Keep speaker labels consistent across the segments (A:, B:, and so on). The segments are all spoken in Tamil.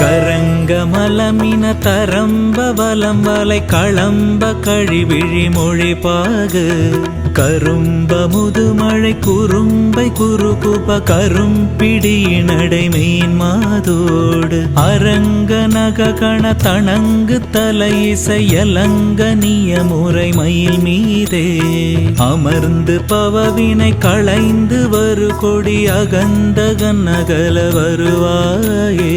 A: கரங்க மலமின தரம்ப வலம் வலை களம்ப கழிவிழி மொழிபாகு கரும்ப முதுமழை குறும்பை குறுகுப கரும்பிடியினடை மீன் மாதோடு அரங்க நககண தணங்கு தலை இசையலங்கனிய முறை மயில் மீதே அமர்ந்து பவவினை களைந்து வரு கொடி அகந்தகன் நகல வருவாயே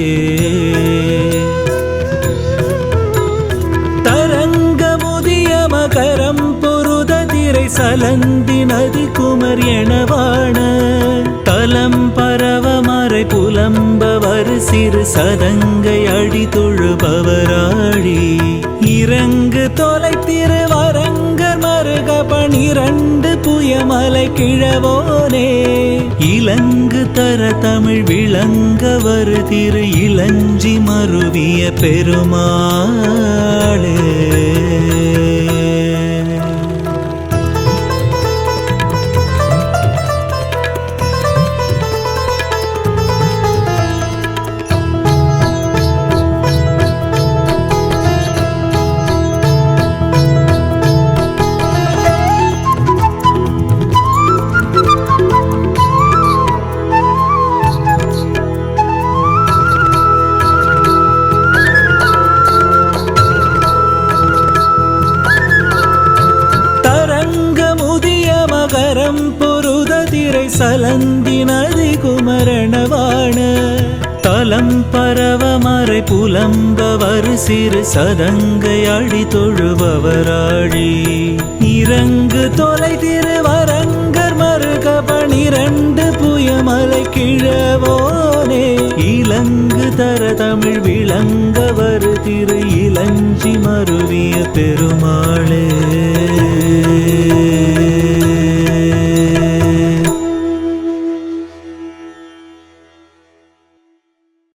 A: தரங்க முதிய மகரம் பொருததிரை சலந்தி நதி குமர் எனவான தலம் பரவ மறை புலம்ப வரு சிறு சதங்கை அடி தொழுபவராழி இறங்கு தொலை திருவரங்க மருக பனிரண்டு புயமலை கிழவோனே இலங்கு தர தமிழ் விளங்க வரு திரு இளஞ்சி மருவிய பெருமாளே பொருததிரை சலந்தி நதி குமரணவான தலம் பரவ மறை புலம்ப வரு சிறு சதங்கை அடி தொழுபவராழி இறங்கு தொலை திருவரங்கர் மருக பனிரண்டு புயமலை கிழவோனே இலங்கு தர தமிழ் விளங்க வரு திரு இளஞ்சி மருவிய பெருமாளே